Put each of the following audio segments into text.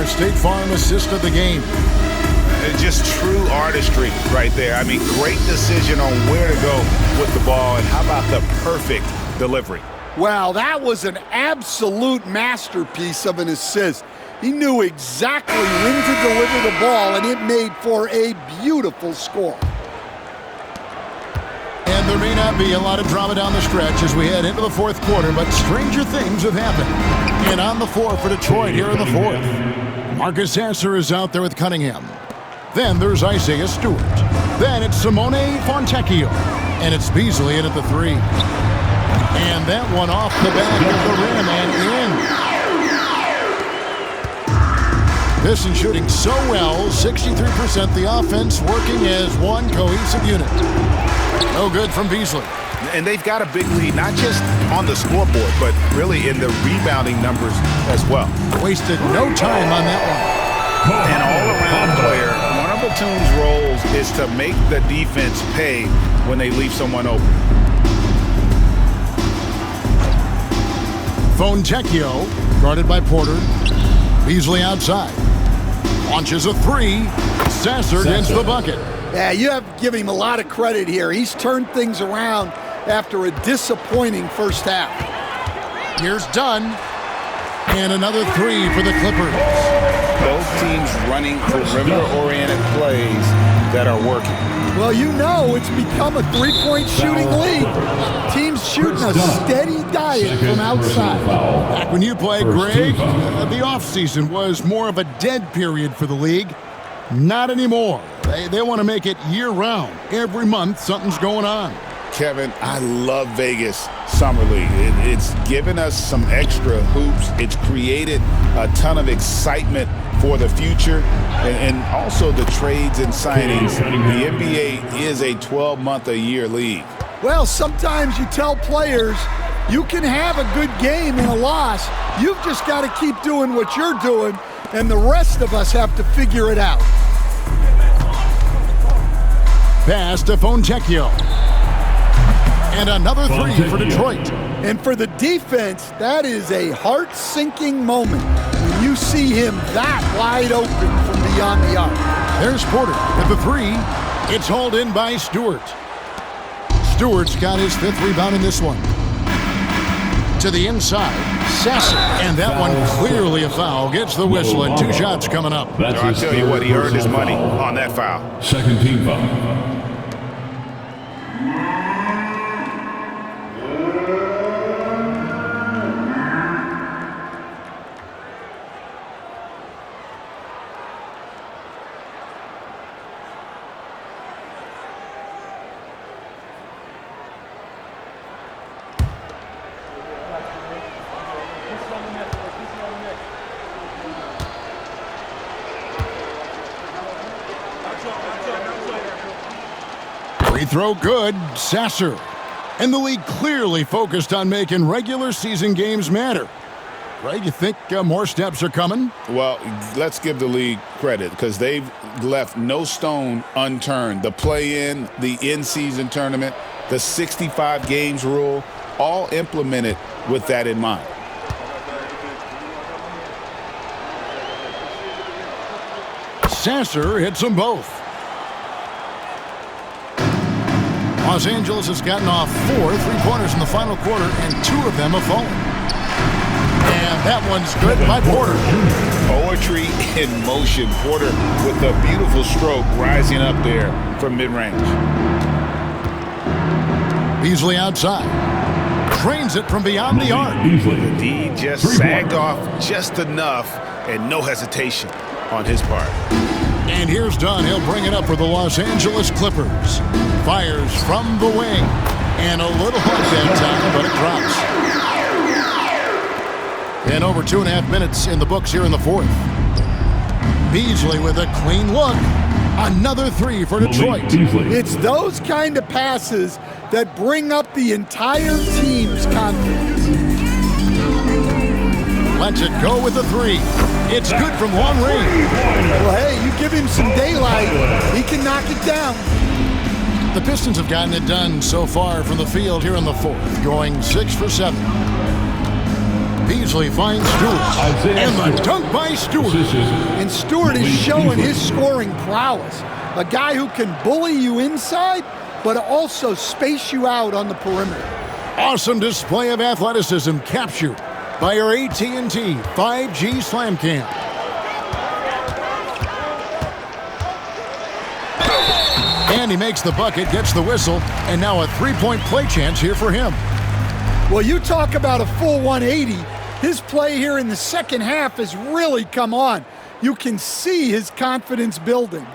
our State Farm assist of the game. Just true artistry right there. I mean, great decision on where to go with the ball, and how about the perfect delivery? Well, that was an absolute masterpiece of an assist. He knew exactly when to deliver the ball, and it made for a beautiful score. And there may not be a lot of drama down the stretch as we head into the fourth quarter, but stranger things have happened. And on the floor for Detroit here in the fourth, Marcus Sasser is out there with Cunningham. Then there's Isaiah Stewart. Then it's Simone Fontecchio. And it's Beasley in at the three. And that one off the back of the rim and in. Pistons shooting so well, 63%. The offense working as one cohesive unit. No good from Beasley. And they've got a big lead, not just on the scoreboard, but really in the rebounding numbers as well. Wasted no time on that one. An all-around player. One of Batum's roles is to make the defense pay when they leave someone open. Fontecchio, guarded by Porter. Beasley outside. Launches a three. Sasser gets the bucket. Yeah, you have to give him a lot of credit here. He's turned things around after a disappointing first half. Here's Dunn. And another three for the Clippers. Both teams running perimeter-oriented plays that are working. Well, you know it's become a three-point shooting league. Teams shooting a steady diet from outside. Back when you played, Greg, the offseason was more of a dead period for the league. Not anymore. They want to make it year-round. Every month, something's going on. Kevin, I love Vegas Summer League. It's given us some extra hoops. It's created a ton of excitement for the future, and also the trades and signings. The NBA is a 12-month-a-year league. Well, sometimes you tell players you can have a good game in a loss. You've just got to keep doing what you're doing, and the rest of us have to figure it out. Pass to Fontecchio. And another three for Detroit. And for the defense, that is a heart-sinking moment when you see him that wide open from beyond the arc. There's Porter at the three. It's hauled in by Stewart. Stewart's got his fifth rebound in this one. To the inside, Sasser. And that one clearly a foul. Gets the whistle, and two shots coming up. I'll tell you what, he earned his money on that foul. Second team foul. Free throw good, Sasser. And the league clearly focused on making regular season games matter. Right, you think more steps are coming? Well, let's give the league credit because they've left no stone unturned. The play-in, the in-season tournament, the 65 games rule, all implemented with that in mind. Sasser hits them both. Los Angeles has gotten off 4 3-pointers in the final quarter, and 2 of them have fallen. And that one's good by Porter. Poetry in motion. Porter with a beautiful stroke rising up there from mid-range. Beasley outside. Trains it from beyond the arc. The D just sagged off just enough, and no hesitation on his part. And here's Dunn. He'll bring it up for the Los Angeles Clippers. Fires from the wing. And a little hook that time, but it drops. And over 2.5 minutes in the books here in the fourth. Beasley with a clean look. Another three for Detroit. It's those kind of passes that bring up the entire team's confidence. Lets it go with the three. It's good from long range. Well, hey, you give him some daylight, he can knock it down. The Pistons have gotten it done so far from the field here in the fourth, going 6 for 7. Beasley finds Stewart. And the dunk by Stewart. And Stewart is showing his scoring prowess. A guy who can bully you inside, but also space you out on the perimeter. Awesome display of athleticism captured by our AT&T 5G Slam Cam. And he makes the bucket, gets the whistle, and now a three-point play chance here for him. Well, you talk about a full 180. His play here in the second half has really come on. You can see his confidence building.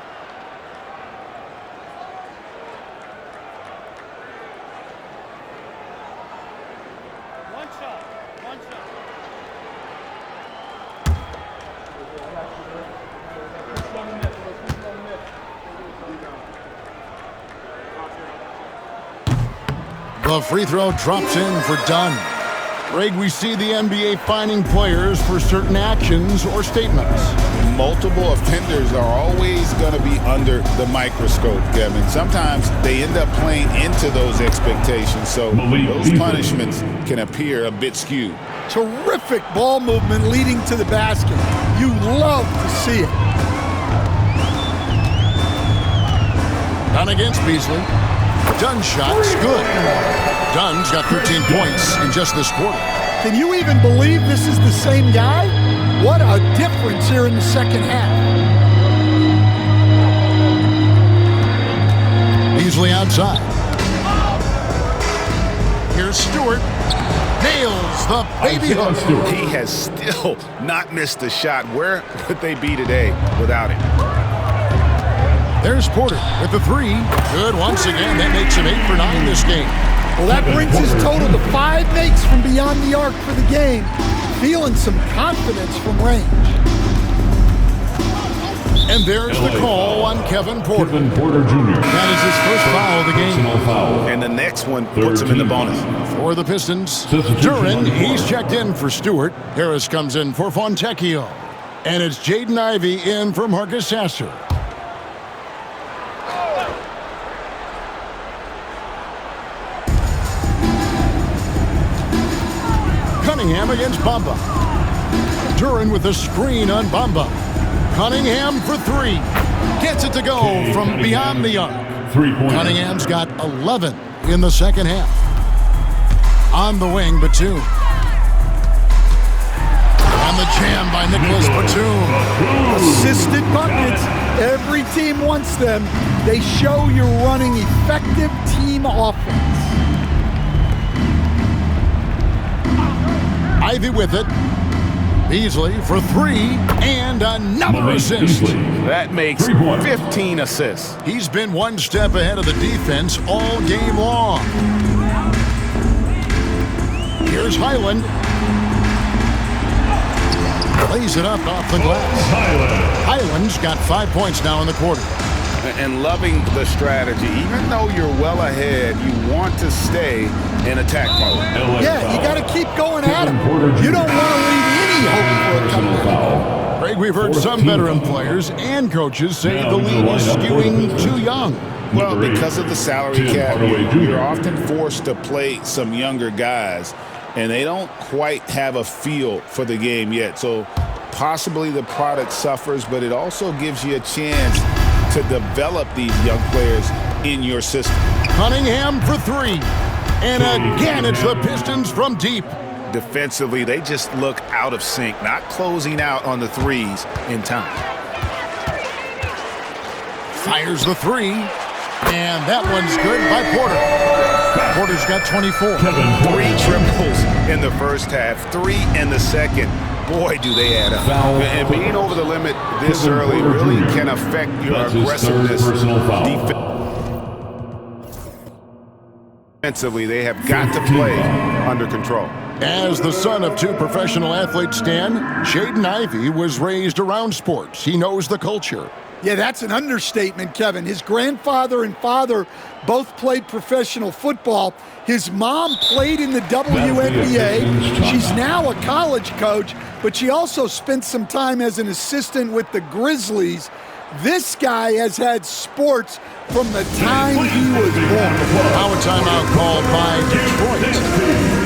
The free throw drops in for Dunn. Greg, we see the NBA fining players for certain actions or statements. Multiple offenders are always going to be under the microscope, Kevin. Sometimes they end up playing into those expectations, so those punishments can appear a bit skewed. Terrific ball movement leading to the basket. You love to see it. Dunn against Beasley. Dunn shot's good. Dunn's got 13 points in just this quarter. Can you even believe this is the same guy? What a difference here in the second half. Beasley outside. Here's Stewart. Nails the baby hook. He has still not missed a shot. Where would they be today without him? There's Porter with the three. Good once again. That makes him 8 for 9 this game. Well, that brings his total to 5 makes from beyond the arc for the game. Feeling some confidence from range. And there's the call on Kevin Porter. Kevin Porter Jr. That is his first foul of the game. And the next one puts him in the bonus. For the Pistons, Duran, he's checked in for Stewart. Harris comes in for Fontecchio. And it's Jaden Ivey in for Marcus Sasser. Cunningham against Bamba. Duran with a screen on Bamba. Cunningham for three. Gets it to go from beyond the arc. Cunningham's got 11 in the second half. On the wing, Batum. And the jam by Nicholas Batum. Assisted buckets. Every team wants them. They show you're running effective team offense. Ivy with it. Beasley for three, and another assist. That makes 15 assists. He's been one step ahead of the defense all game long. Here's Highland. Lays it up off the glass. Highland's got 5 points now in the quarter. And loving the strategy. Even though you're well ahead, you want to stay in attack mode. Yeah, you got to keep going at him. You don't want to leave any hope for a comeback. Greg, we've heard some veteran players and coaches say the league is skewing too young. Well, because of the salary cap, you're often forced to play some younger guys, and they don't quite have a feel for the game yet. So possibly the product suffers, but it also gives you a chance to develop these young players in your system. Cunningham for three. And again, it's the Pistons from deep. Defensively, they just look out of sync, not closing out on the threes in time. Fires the three. And that one's good by Porter. Porter's got 24. 3 triples in the first half, 3 in the second. Boy, do they add up. And being over the limit this early really can affect your aggressiveness. Defensively, they have got to play under control. As the son of 2 professional athletes, Stan, Jaden Ivey was raised around sports. He knows the culture. Yeah, that's an understatement, Kevin. His grandfather and father both played professional football. His mom played in the WNBA. She's now a college coach, but she also spent some time as an assistant with the Grizzlies. This guy has had sports from the time he was born. Power timeout called by Detroit.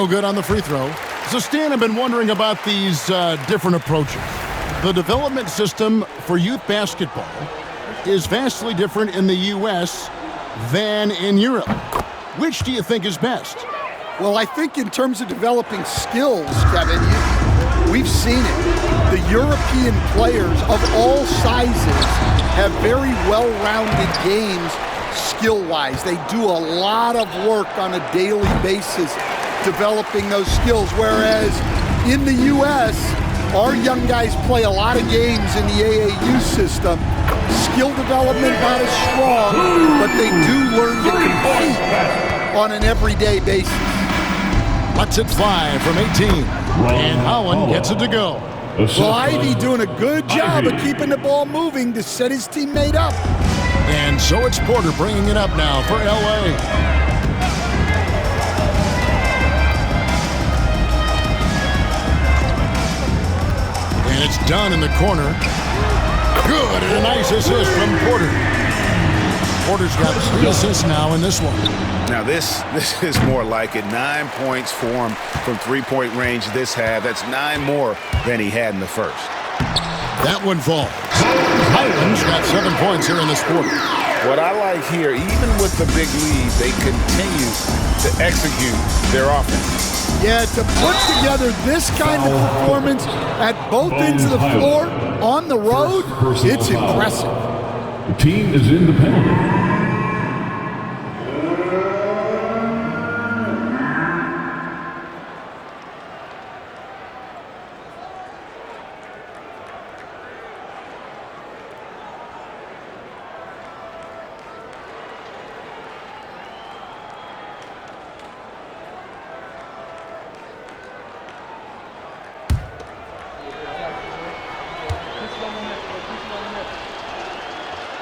No good on the free throw. So, Stan, I've been wondering about these different approaches. The development system for youth basketball is vastly different in the U.S. than in Europe. Which do you think is best? Well, I think in terms of developing skills, Kevin, we've seen it. The European players of all sizes have very well-rounded games skill-wise. They do a lot of work on a daily basis developing those skills, whereas in the U.S., our young guys play a lot of games in the AAU system. Skill development not as strong, but they do learn to compete on an everyday basis. Lets it fly from 18, and Holland gets it to go. Well, Ivy doing a good job of keeping the ball moving to set his teammate up. And so it's Porter bringing it up now for L.A. And it's done in the corner. Good, and a nice assist from Porter. Porter's got 3 assists now in this one. Now this is more like it. 9 points for him from three-point range this half. That's 9 more than he had in the first. That one falls. Highland's got 7 points here in this quarter. What I like here, even with the big lead, they continue to execute their offense. Yeah, to put together this kind of performance at both ends of the floor on the road, it's impressive. The team is in the penalty.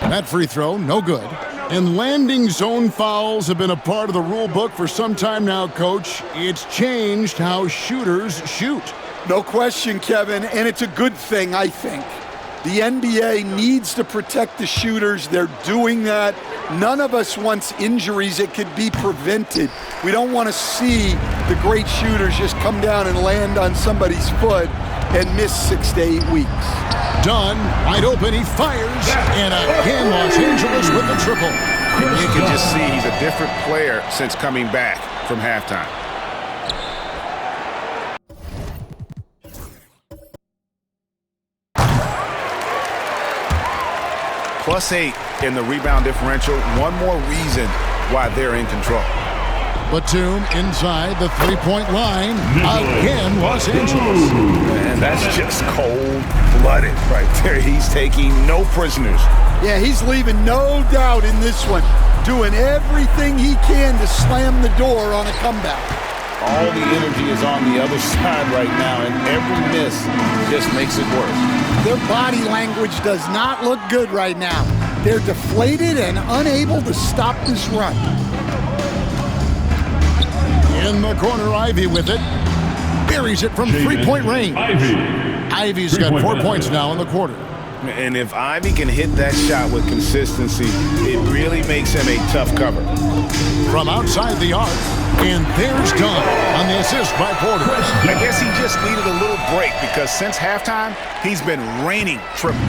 That free throw, no good. And landing zone fouls have been a part of the rule book for some time now, Coach. It's changed how shooters shoot. No question, Kevin, and it's a good thing, I think. The NBA needs to protect the shooters. They're doing that. None of us wants injuries that could be prevented. We don't want to see the great shooters just come down and land on somebody's foot and miss 6 to 8 weeks. Dunn, wide open, he fires, and again Los Angeles with the triple. And you can just see he's a different player since coming back from halftime. +8 in the rebound differential. One more reason why they're in control. Batum inside the three-point line. Again, Los Angeles. Man, that's just cold-blooded right there. He's taking no prisoners. Yeah, he's leaving no doubt in this one. Doing everything he can to slam the door on a comeback. All the energy is on the other side right now, and every miss just makes it worse. Their body language does not look good right now. They're deflated and unable to stop this run. In the corner, Ivy with it. Buries it from three-point range. Ivy's got 4 points now in the quarter. And if Ivy can hit that shot with consistency, it really makes him a tough cover. From outside the arc, and there's Dunn on the assist by Porter. I guess he just needed a little break because since halftime, he's been raining triples.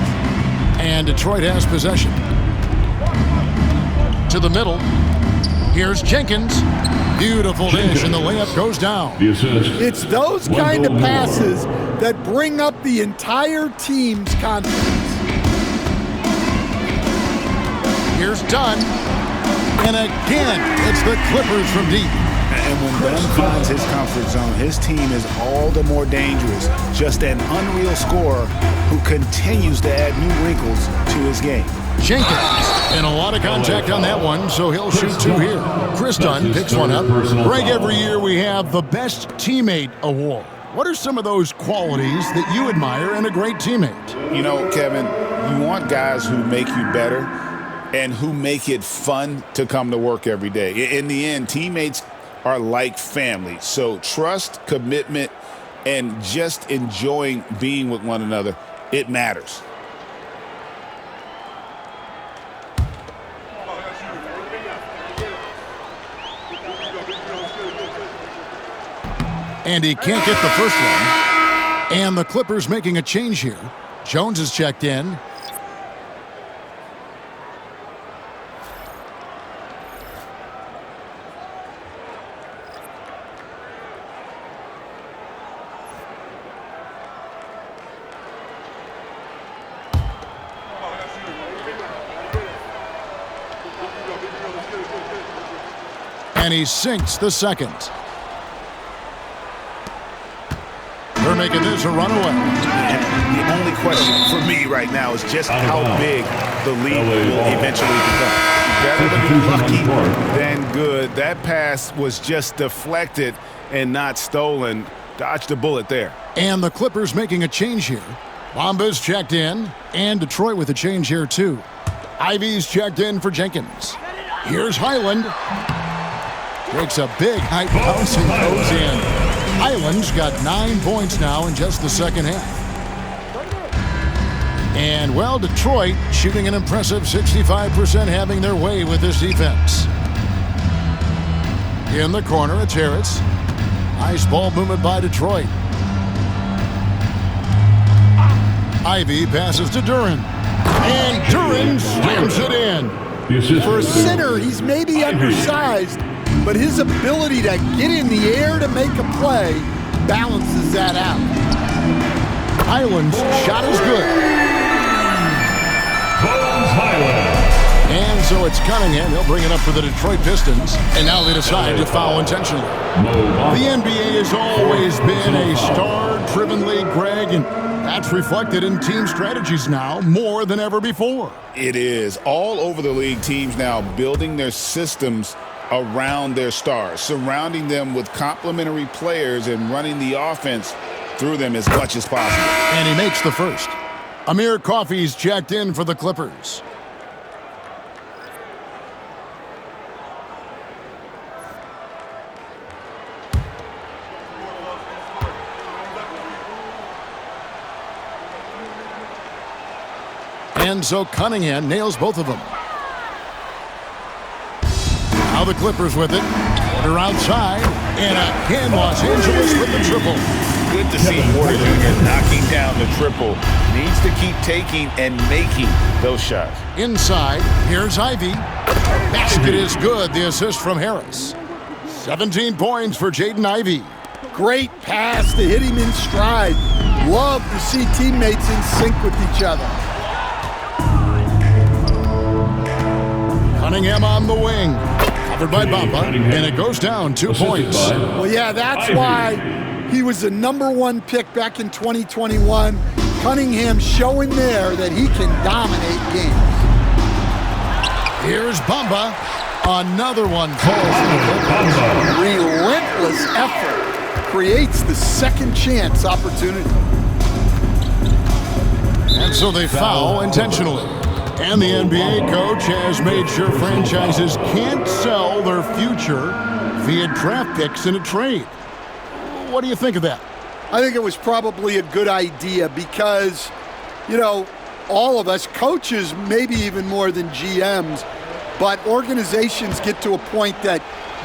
And Detroit has possession. To the middle. Here's Jenkins. Beautiful dish, and the layup goes down. The assist. It's those kind of passes that bring up the entire team's confidence. Here's Dunn. And again, it's the Clippers from deep. And when Dunn finds his comfort zone, his team is all the more dangerous. Just an unreal scorer who continues to add new wrinkles to his game. Jenkins, and a lot of contact on that one, so he'll shoot 2 here. Chris Dunn picks one up. Greg, every year we have the Best Teammate Award. What are some of those qualities that you admire in a great teammate? You know, Kevin, you want guys who make you better and who make it fun to come to work every day. In the end, teammates are like family. So trust, commitment, and just enjoying being with one another, it matters. And he can't get the first one. And the Clippers making a change here. Jones is checked in. And he sinks the second. They're making this a runaway. And the only question for me right now is just how big the lead will eventually become. Better to be lucky than good. That pass was just deflected and not stolen. Dodged a bullet there. And the Clippers making a change here. Bamba's checked in, and Detroit with a change here too. Ivy's checked in for Jenkins. Here's Highland. Takes a big high bounce and goes in. Highland's got 9 points now in just the second half. And, well, Detroit shooting an impressive 65%, having their way with this defense. In the corner, it's Harris. Nice ball movement by Detroit. Ivy passes to Duran. And Duran slams it in. For a center, he's maybe undersized, but his ability to get in the air to make a play balances that out. Highland's shot is good. And so it's Cunningham. He'll bring it up for the Detroit Pistons. And now they decide to foul intentionally. The NBA has always been a star-driven league, Greg, and that's reflected in team strategies now more than ever before. It is. All over the league, teams now building their systems around their stars, surrounding them with complementary players and running the offense through them as much as possible. And he makes the first. Amir Coffey's checked in for the Clippers. And so Cunningham nails both of them. Now the Clippers with it. Porter outside. And again, Los Angeles with the triple. Good to see Porter Jr. knocking down the triple. Needs to keep taking and making those shots. Inside, here's Ivy. Basket is good. The assist from Harris. 17 points for Jaden Ivey. Great pass to hit him in stride. Love to see teammates in sync with each other. Cunningham on the wing. Covered by Bamba, and it goes down 2 points. Well, yeah, that's why he was the #1 pick back in 2021. Cunningham showing there that he can dominate games. Here's Bamba. Another one falls in the Relentless effort creates the second chance opportunity. And so they foul intentionally. And the NBA coach has made sure franchises can't sell their future via draft picks in a trade. What do you think of that? I think it was probably a good idea because, you know, all of us, coaches, maybe even more than GMs, but organizations get to a point that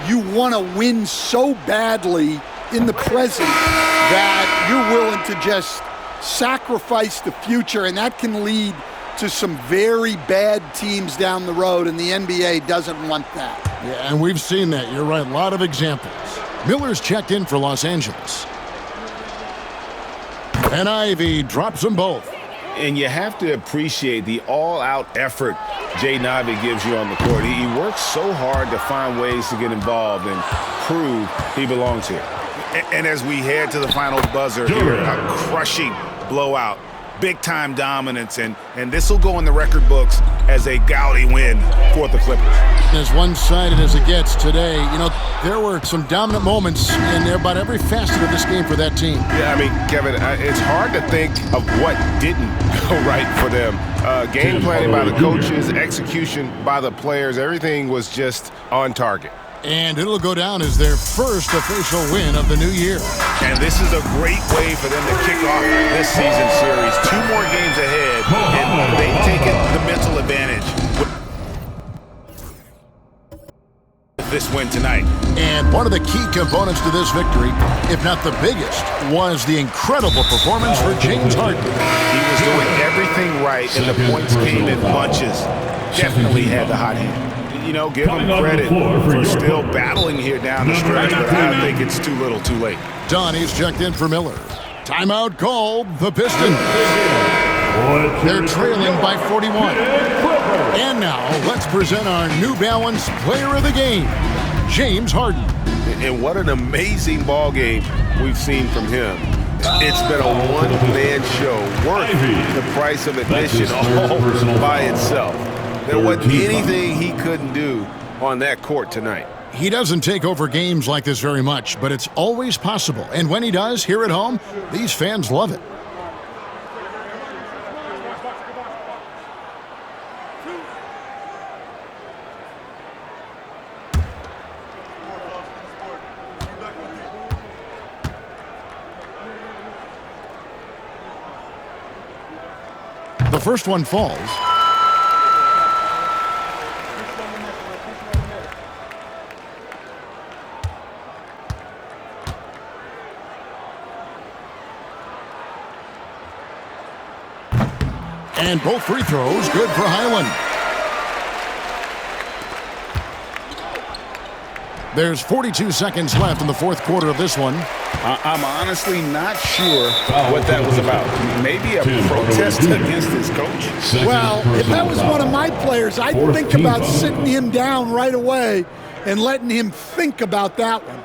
you want to win so badly in the present that you're willing to just sacrifice the future, and that can lead to some very bad teams down the road, and the NBA doesn't want that. Yeah, and we've seen that. You're right. A lot of examples. Miller's checked in for Los Angeles. And Ivy drops them both. And you have to appreciate the all-out effort Jaden Ivey gives you on the court. He works so hard to find ways to get involved and prove he belongs here. And as we head to the final buzzer here, a crushing blowout. Big-time dominance, and this will go in the record books as a gaudy win for the Clippers. As one-sided as it gets today, you know, there were some dominant moments in about every facet of this game for that team. Yeah, I mean, Kevin, it's hard to think of what didn't go right for them. Game planning by the coaches, execution by the players, everything was just on target. And it'll go down as their first official win of the new year. And this is a great way for them to kick off this season series. 2 more games ahead, and they've taken the mental advantage with with this win tonight. And one of the key components to this victory, if not the biggest, was the incredible performance for James Harden. He was doing everything right, and the points came in bunches. Definitely had the hot hand. You know, give him credit for still battling here down the stretch, but I think it's too little too late. Donnie's checked in for Miller. Timeout called the Pistons. They're trailing by 41. And now, let's present our New Balance Player of the Game, James Harden. And what an amazing ball game we've seen from him. It's been a one-man show worth the price of admission all by itself. There wasn't anything he couldn't do on that court tonight. He doesn't take over games like this very much, but it's always possible. And when he does, here at home, these fans love it. The first one falls. And both free throws good for Highland. There's 42 seconds left in the fourth quarter of this one. I'm honestly not sure what that was about. Maybe a protest against his coach. Well, if that was one of my players, I'd think about sitting him down right away and letting him think about that one.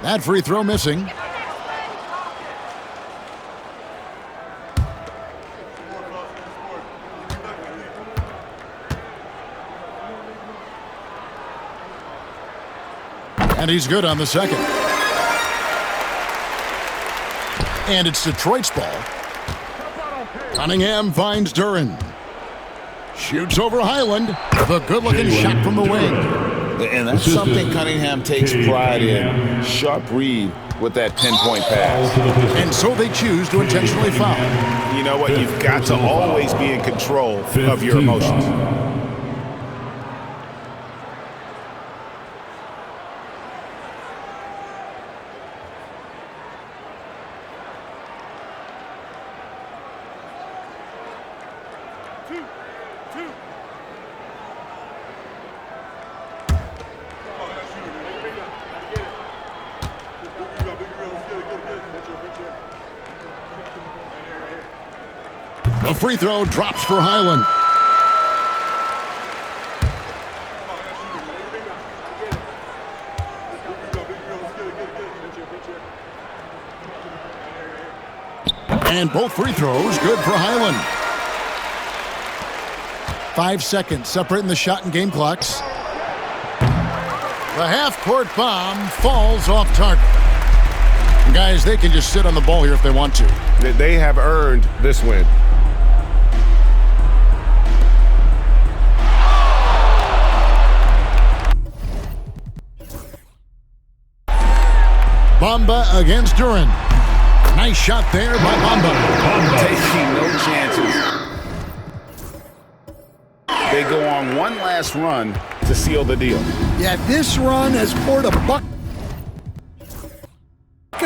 That free throw missing. And he's good on the second. And it's Detroit's ball. Cunningham finds Duren. Shoots over Highland with a good-looking shot from the wing. And that's something Cunningham takes pride in. Sharp read with that pinpoint pass. And so they choose to intentionally foul. You know what? You've got to always be in control of your emotions. The free throw drops for Highland. And both free throws good for Highland. 5 seconds separating the shot and game clocks. The half-court bomb falls off target. Guys, they can just sit on the ball here if they want to. They have earned this win. Bamba against Duren. Nice shot there by Bamba. Taking no chances. They go on one last run to seal the deal. Yeah, this run has poured a bucket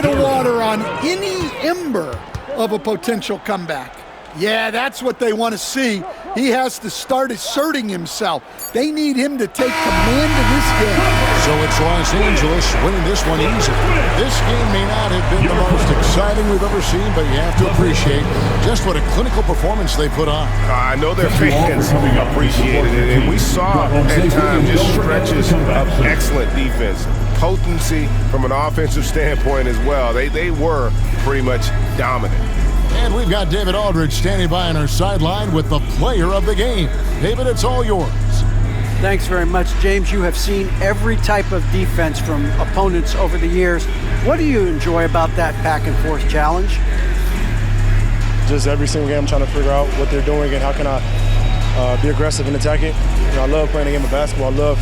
of water on any ember of a potential comeback. Yeah, that's what they want to see. He has to start asserting himself. They need him to take command of this game. So it's Los Angeles winning this one easy. This game may not have been the most exciting we've ever seen, but you have to appreciate just what a clinical performance they put on. I know their fans appreciated it, and we saw at times just stretches of excellent defense. Potency from an offensive standpoint as well. They were pretty much dominant. And we've got David Aldridge standing by on our sideline with the player of the game. David, it's all yours. Thanks very much, James. You have seen every type of defense from opponents over the years. What do you enjoy about that back-and-forth challenge? Just every single game I'm trying to figure out what they're doing and how can be aggressive and attack it. I love playing the game of basketball. I love,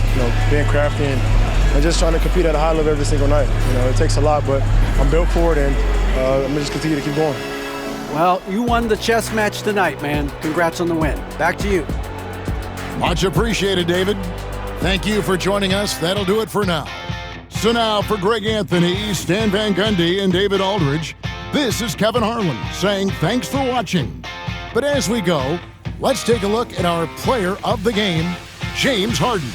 being crafty and just trying to compete at a high level every single night. It takes a lot, but I'm built for it, and I'm going to just continue to keep going. Well, you won the chess match tonight, man. Congrats on the win. Back to you. Much appreciated, David. Thank you for joining us. That'll do it for now. So now for Greg Anthony, Stan Van Gundy, and David Aldridge, this is Kevin Harlan saying thanks for watching. But as we go, let's take a look at our player of the game, James Harden.